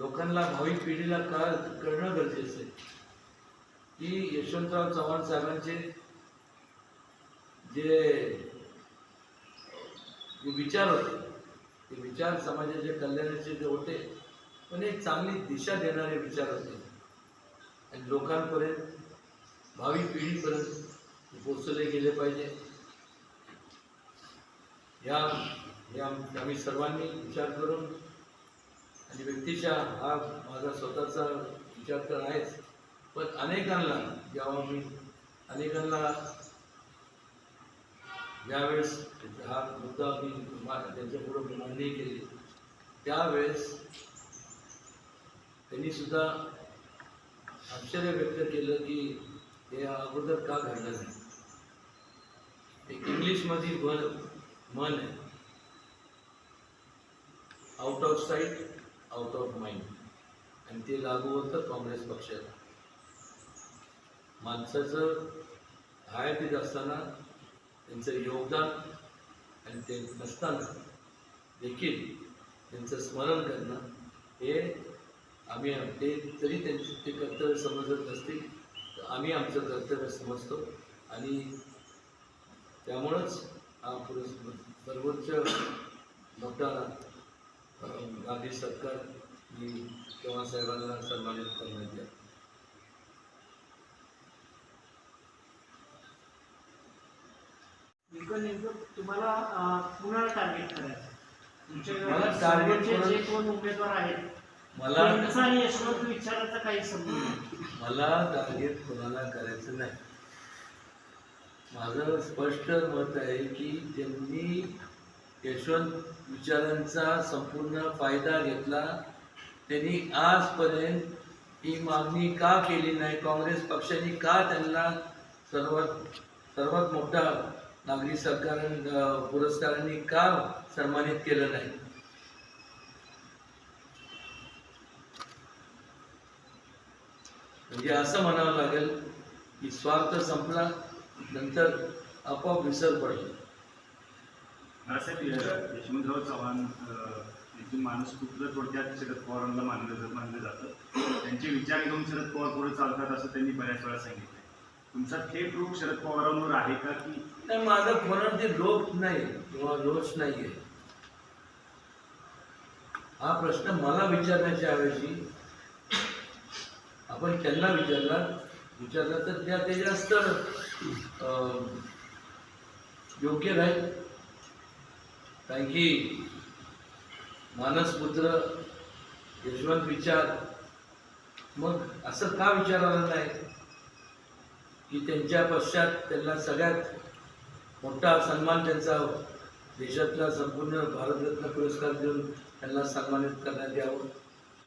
लोकांना भावी पिढीला कळणं गरजेचं आहे की यशवंतराव चव्हाण साहेबांचे जे विचार होते ते विचार समाजाच्या कल्याणाचे जे होते पण एक चांगली दिशा देणारे विचार होते आणि लोकांपर्यंत भावी पिढीपर्यंत पोचवले गेले पाहिजे या आम्ही सर्वांनी विचार करून आणि व्यक्तीच्या हा माझा स्वतःचा विचार तर आहेच पण अनेकांना जेव्हा मी अनेकांना ज्यावेळेस हा मुद्दा मी त्यांच्यापुढे मांडणी केली त्यावेळेस त्यांनी सुद्धा आश्चर्य व्यक्त केलं की हे अगोदर का घडलं नाही. एक इंग्लिशमध्ये म्हण आहे, out of site out of mind, आणि ते लागू होतं काँग्रेस पक्षाला. माणसाचं हयातीत असताना त्यांचं योगदान आणि ते नसताना देखील त्यांचं स्मरण करणं हे आम्ही ते जरी त्यांचे ते कर्तव्य समजत नसतील तर आम्ही आमचं कर्तव्य समजतो आणि त्यामुळंच हा सर्वोच्च मोठा गांधी सरकार ही चव्हाण साहेबांना सन्मानित करण्यात आला. तुम्हाला पुन्हा टार्गेट करायचं मला टार्गेट जे कोण उमेदवार आहेत मला यशवंत विचाराचा काही संबंध नाही. मला टार्गेट कोणाला करायचं नाही. माझं स्पष्ट मत आहे की त्यांनी यशवंत विचारांचा संपूर्ण फायदा घेतला. त्यांनी आजपर्यंत ही मागणी का केली नाही, काँग्रेस पक्षाने का त्यांना सर्वात मोठा नागरी पुरस्कारांनी का सन्मानित केलं नाही. म्हणजे असं म्हणावं लागेल की स्वार्थ संपला नंतर आपोआप विसर पडला. यशवंतराव चव्हाण यांची मानसपुत्र थोडक्यात शरद पवारांना मानलं जातं. त्यांचे विचार घेऊन शरद पवार पुढे चालतात असं त्यांनी बऱ्याच वेळा सांगितलं. तुमचा थेट रोग शरद पवारांवर आहे का की नाही? माझा कोणावरती रोष नाही किंवा रोष नाहीये. हा प्रश्न मला विचारण्याच्या ऐवजी आपण त्यांना विचारला तर ते जास्त योग्य राहील. कारण की मानसपुत्र यशवंत विचार मग असं का विचारायला नाही की त्यांच्या पश्चात त्यांना सगळ्यात मोठा सन्मान त्यांचा देशातला संपूर्ण भारतरत्न पुरस्कार देऊन त्यांना सन्मानित करण्यात यावं.